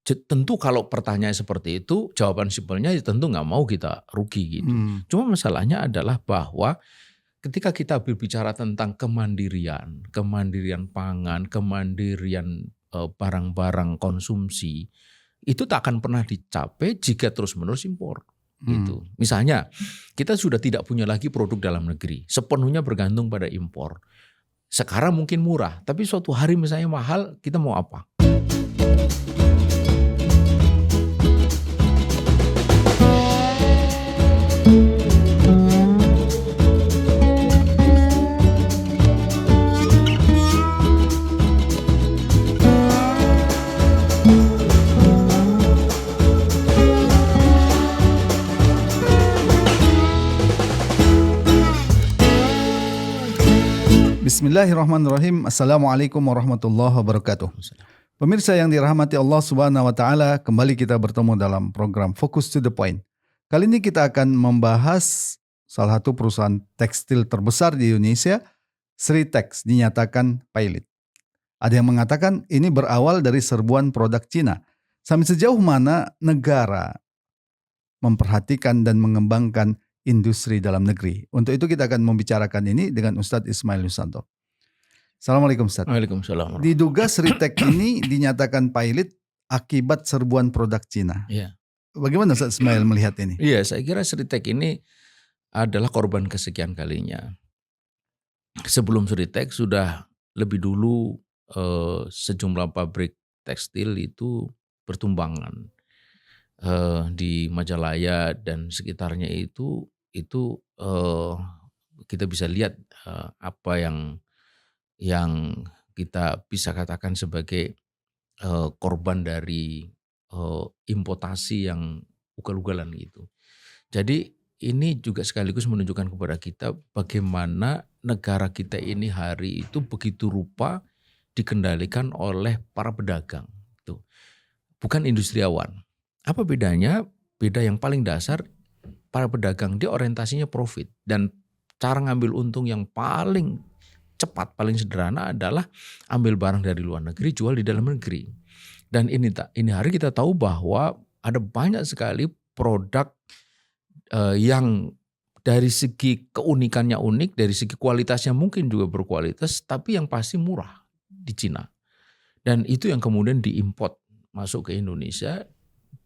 Tentu kalau pertanyaan seperti itu, jawaban simpelnya ya tentu nggak mau kita rugi gitu. Cuma masalahnya adalah bahwa ketika kita berbicara tentang kemandirian pangan, kemandirian barang-barang konsumsi, itu tak akan pernah dicapai jika terus-menerus impor. Gitu. Misalnya, kita sudah tidak punya lagi produk dalam negeri, sepenuhnya bergantung pada impor. Sekarang mungkin murah, tapi suatu hari misalnya mahal, kita mau apa? Bismillahirrahmanirrahim. Assalamualaikum warahmatullahi wabarakatuh. Pemirsa yang dirahmati Allah Subhanahu wa taala, kembali kita bertemu dalam program Focus to the Point. Kali ini kita akan membahas salah satu perusahaan tekstil terbesar di Indonesia, Sritex, dinyatakan pilot. Ada yang mengatakan ini berawal dari serbuan produk Cina. Sampai sejauh mana negara memperhatikan dan mengembangkan industri dalam negeri. Untuk itu kita akan membicarakan ini dengan Ustadz Ismail Yusanto. Assalamualaikum Ustadz. Waalaikumsalam. Diduga Sritex ini dinyatakan pilot akibat serbuan produk Cina. Iya. Bagaimana Ustadz Ismail melihat ini? Iya, saya kira Sritex ini adalah korban kesekian kalinya. Sebelum Sritex sudah lebih dulu sejumlah pabrik tekstil itu bertumbangan. Di Majalaya dan sekitarnya itu kita bisa lihat apa yang kita bisa katakan sebagai korban dari importasi yang ugal-ugalan gitu. Jadi ini juga sekaligus menunjukkan kepada kita bagaimana negara kita ini hari itu begitu rupa dikendalikan oleh para pedagang, gitu. Bukan industriawan. Apa bedanya? Beda yang paling dasar, para pedagang dia orientasinya profit dan cara ngambil untung yang paling cepat, paling sederhana adalah ambil barang dari luar negeri, jual di dalam negeri. Dan ini hari kita tahu bahwa ada banyak sekali produk yang dari segi keunikannya unik, dari segi kualitasnya mungkin juga berkualitas, tapi yang pasti murah di Cina. Dan itu yang kemudian diimport masuk ke Indonesia,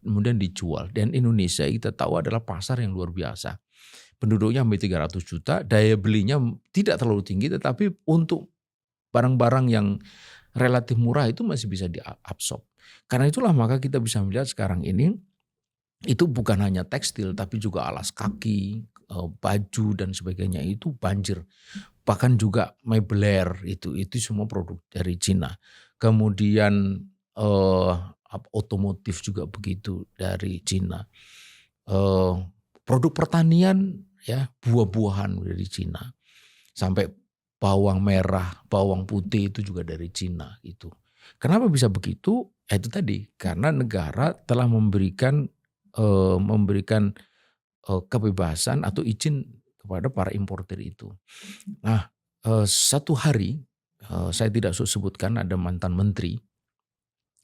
kemudian dijual. Dan Indonesia kita tahu adalah pasar yang luar biasa. Penduduknya hampir 300 juta, daya belinya tidak terlalu tinggi, tetapi untuk barang-barang yang relatif murah itu masih bisa diabsorb. Karena itulah maka kita bisa melihat sekarang ini, itu bukan hanya tekstil, tapi juga alas kaki, baju dan sebagainya itu banjir. Bahkan juga mebler itu semua produk dari Cina. Kemudian otomotif juga begitu dari Cina. Produk pertanian ya, buah-buahan dari Cina. Sampai bawang merah, bawang putih itu juga dari Cina gitu. Kenapa bisa begitu? Itu tadi karena negara telah memberikan kebebasan atau izin kepada para importer itu. Nah, satu hari saya tidak sebutkan, ada mantan menteri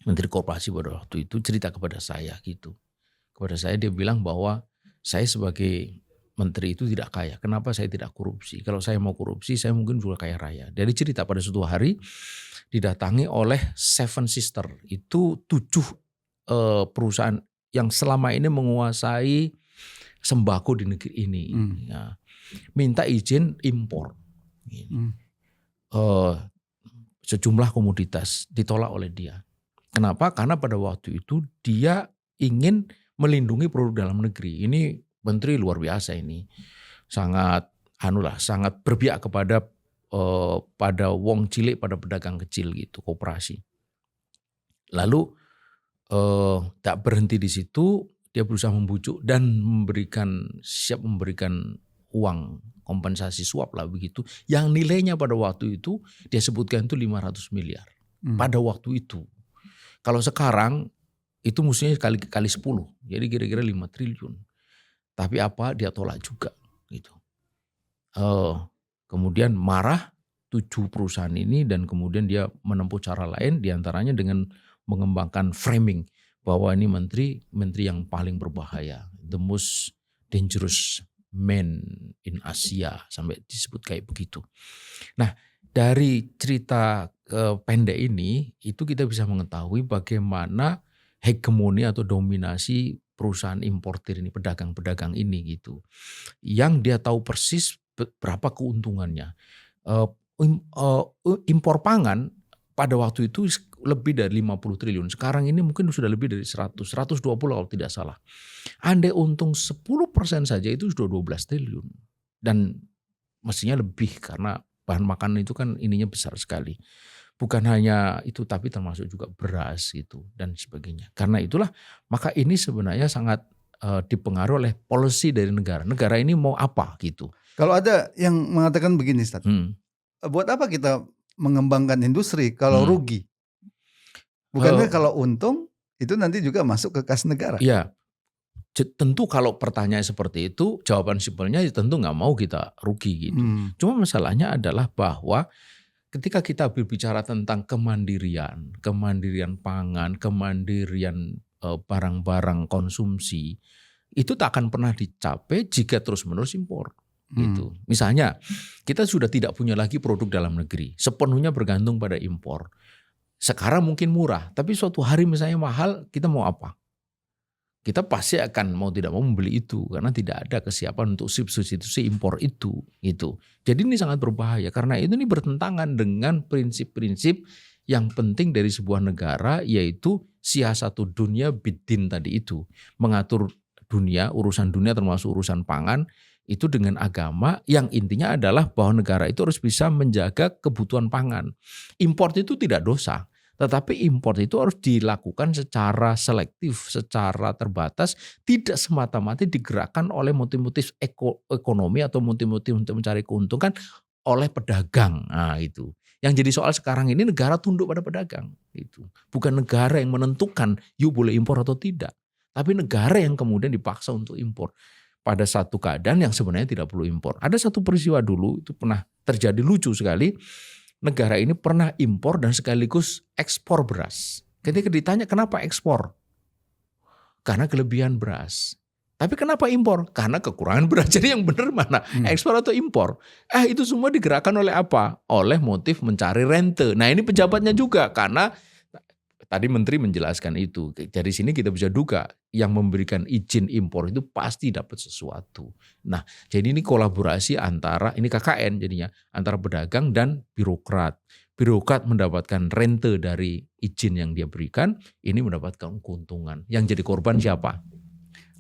koperasi pada waktu itu cerita kepada saya gitu. Kepada saya dia bilang bahwa saya sebagai menteri itu tidak kaya. Kenapa saya tidak korupsi? Kalau saya mau korupsi saya mungkin juga kaya raya. Dari cerita pada suatu hari didatangi oleh Seven Sister. Itu 7 perusahaan yang selama ini menguasai sembako di negeri ini. Ya, minta izin impor. Sejumlah komoditas ditolak oleh dia. Kenapa? Karena pada waktu itu dia ingin melindungi produk dalam negeri. Ini menteri luar biasa ini. Sangat berpihak kepada pada wong cilik, pada pedagang kecil gitu, koperasi. Lalu tak berhenti di situ, dia berusaha membujuk dan siap memberikan uang kompensasi suap lah begitu. Yang nilainya pada waktu itu dia sebutkan itu 500 miliar. Pada waktu itu. Kalau sekarang itu mestinya kali 10. Jadi kira-kira 5 triliun. Tapi apa, dia tolak juga gitu. Kemudian marah 7 perusahaan ini dan kemudian dia menempuh cara lain, diantaranya dengan mengembangkan framing. bahwa ini menteri yang paling berbahaya, the most dangerous man in Asia, sampai disebut kayak begitu. Nah, dari cerita pendek ini itu kita bisa mengetahui bagaimana hegemoni atau dominasi perusahaan importir ini, pedagang-pedagang ini gitu. Yang dia tahu persis berapa keuntungannya. Impor pangan pada waktu itu lebih dari 50 triliun. Sekarang ini mungkin sudah lebih dari 100, 120 kalau tidak salah. Andai untung 10% saja itu sudah 12 triliun. Dan mestinya lebih karena bahan makanan itu kan ininya besar sekali. Bukan hanya itu tapi termasuk juga beras gitu dan sebagainya. Karena itulah maka ini sebenarnya sangat dipengaruhi oleh policy dari negara. Negara ini mau apa gitu. Kalau ada yang mengatakan begini, Ustaz. Buat apa kita mengembangkan industri kalau rugi? Bukankah kalau untung itu nanti juga masuk ke kas negara? Iya. Tentu kalau pertanyaan seperti itu, jawaban simpelnya tentu nggak mau kita rugi gitu. Cuma masalahnya adalah bahwa ketika kita berbicara tentang kemandirian pangan, kemandirian barang-barang konsumsi, itu tak akan pernah dicapai jika terus-menerus impor. Gitu. Misalnya kita sudah tidak punya lagi produk dalam negeri, sepenuhnya bergantung pada impor. Sekarang mungkin murah, tapi suatu hari misalnya mahal, kita mau apa? Kita pasti akan mau tidak mau membeli itu karena tidak ada kesiapan untuk substitusi impor itu gitu. Jadi ini sangat berbahaya karena itu ini bertentangan dengan prinsip-prinsip yang penting dari sebuah negara, yaitu siasatu dunia bidin tadi itu, mengatur dunia, urusan dunia termasuk urusan pangan itu dengan agama yang intinya adalah bahwa negara itu harus bisa menjaga kebutuhan pangan. Impor itu tidak dosa. Tetapi impor itu harus dilakukan secara selektif, secara terbatas, tidak semata-mata digerakkan oleh motif-motif ekonomi atau motif-motif untuk mencari keuntungan oleh pedagang. Nah, itu. Yang jadi soal sekarang ini negara tunduk pada pedagang. Itu. Bukan negara yang menentukan you boleh impor atau tidak. Tapi negara yang kemudian dipaksa untuk impor. Pada satu keadaan yang sebenarnya tidak perlu impor. Ada satu peristiwa dulu, itu pernah terjadi lucu sekali. Negara ini pernah impor dan sekaligus ekspor beras. Ketika ditanya kenapa ekspor? Karena kelebihan beras. Tapi kenapa impor? Karena kekurangan beras. Jadi yang benar mana? Ekspor atau impor? Itu semua digerakkan oleh apa? Oleh motif mencari rente. Nah ini pejabatnya juga karena tadi Menteri menjelaskan itu. Dari sini kita bisa duga yang memberikan izin impor itu pasti dapat sesuatu. Nah, jadi ini kolaborasi antara, ini KKN jadinya, antara pedagang dan birokrat. Birokrat mendapatkan rente dari izin yang dia berikan, ini mendapatkan keuntungan. Yang jadi korban siapa?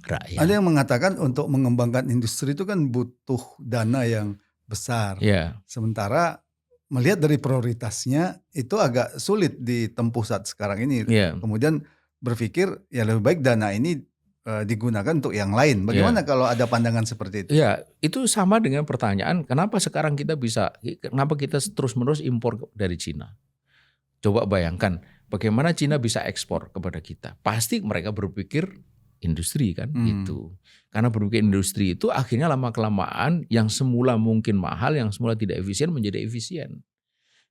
Rakyat. Ada yang mengatakan untuk mengembangkan industri itu kan butuh dana yang besar. Ya. Sementara melihat dari prioritasnya itu agak sulit ditempuh saat sekarang ini. Yeah. Kemudian berpikir ya lebih baik dana ini digunakan untuk yang lain. Bagaimana kalau ada pandangan seperti itu? Ya, itu sama dengan pertanyaan kenapa sekarang kenapa kita terus-menerus impor dari Cina? Coba bayangkan bagaimana Cina bisa ekspor kepada kita. Pasti mereka berpikir industri kan gitu. Karena berpikir industri itu akhirnya lama-kelamaan yang semula mungkin mahal, yang semula tidak efisien menjadi efisien.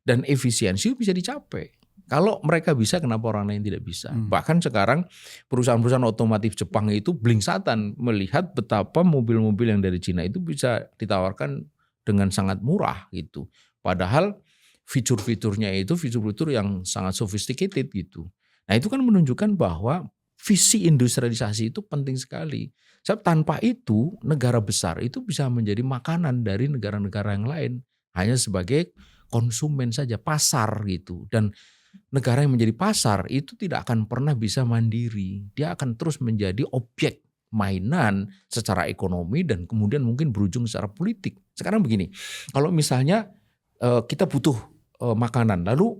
Dan efisiensi bisa dicapai. Kalau mereka bisa, kenapa orang lain tidak bisa? Bahkan sekarang perusahaan-perusahaan otomotif Jepang itu blingsatan melihat betapa mobil-mobil yang dari Cina itu bisa ditawarkan dengan sangat murah gitu. Padahal fitur-fiturnya itu fitur-fitur yang sangat sophisticated gitu. Nah itu kan menunjukkan bahwa visi industrialisasi itu penting sekali. Sebab tanpa itu negara besar itu bisa menjadi makanan dari negara-negara yang lain. Hanya sebagai konsumen saja, pasar gitu. Dan negara yang menjadi pasar itu tidak akan pernah bisa mandiri. Dia akan terus menjadi objek mainan secara ekonomi dan kemudian mungkin berujung secara politik. Sekarang begini, kalau misalnya kita butuh makanan, lalu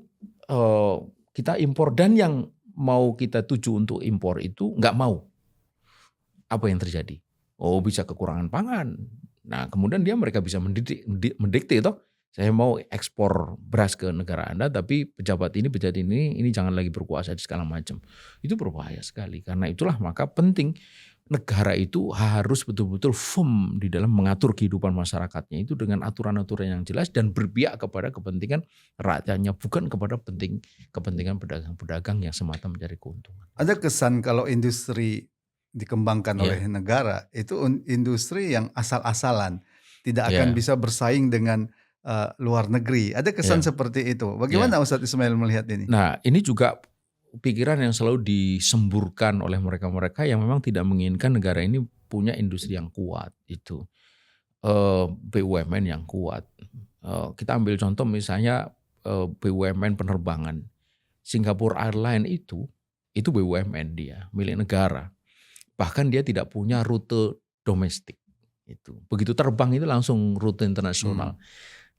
kita impor dan yang mau kita tuju untuk impor itu nggak mau. Apa yang terjadi? Oh bisa kekurangan pangan. Nah kemudian mereka bisa mendikte toh. Saya mau ekspor beras ke negara Anda, tapi pejabat ini jangan lagi berkuasa di segala macam. Itu berbahaya sekali. Karena itulah maka penting negara itu harus betul-betul firm di dalam mengatur kehidupan masyarakatnya itu dengan aturan-aturan yang jelas dan berpihak kepada kepentingan rakyatnya, bukan kepada kepentingan pedagang-pedagang yang semata mencari keuntungan. Ada kesan kalau industri dikembangkan Ya. oleh negara itu industri yang asal-asalan, tidak akan Ya. bisa bersaing dengan luar negeri. Ada kesan Ya. seperti itu. Bagaimana Ustadz Ismail melihat ini? Nah, ini juga pikiran yang selalu disemburkan oleh mereka-mereka yang memang tidak menginginkan negara ini punya industri yang kuat itu. BUMN yang kuat. Kita ambil contoh misalnya BUMN penerbangan. Singapore Airlines itu BUMN dia, milik negara. Bahkan dia tidak punya rute domestik. Itu. Begitu terbang itu langsung rute internasional.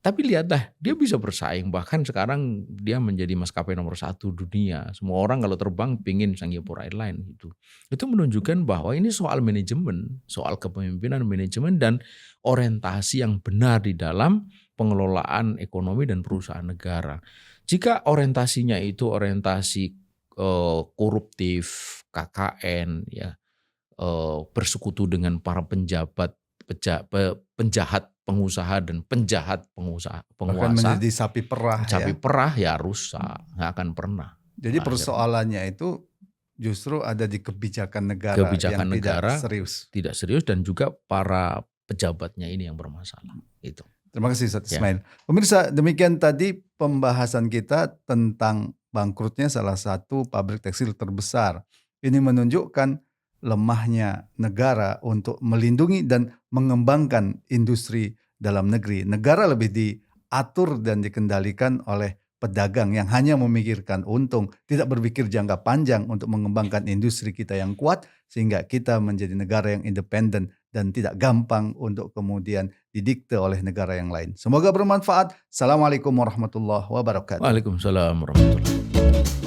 Tapi lihatlah, dia bisa bersaing. Bahkan sekarang dia menjadi maskapai nomor 1 dunia. Semua orang kalau terbang pingin Singapore Airlines gitu. Itu menunjukkan bahwa ini soal manajemen, soal kepemimpinan manajemen dan orientasi yang benar di dalam pengelolaan ekonomi dan perusahaan negara. Jika orientasinya itu orientasi koruptif, KKN, ya, bersekutu dengan para penjahat pengusaha dan penjahat pengusaha Bahkan penguasa, menjadi sapi perah ya rusak, nggak akan pernah. Jadi Akhirnya. persoalannya itu justru ada di kebijakan negara yang tidak serius dan juga para pejabatnya ini yang bermasalah. Itu. Terima kasih Ustadz Ismail. Pemirsa, demikian tadi pembahasan kita tentang bangkrutnya salah satu pabrik tekstil terbesar. Ini menunjukkan lemahnya negara untuk melindungi dan mengembangkan industri dalam negeri. Negara lebih diatur dan dikendalikan oleh pedagang yang hanya memikirkan untung, tidak berpikir jangka panjang untuk mengembangkan industri kita yang kuat sehingga kita menjadi negara yang independen dan tidak gampang untuk kemudian didikte oleh negara yang lain. Semoga bermanfaat. Assalamualaikum warahmatullahi wabarakatuh. Waalaikumsalam warahmatullahi wabarakatuh.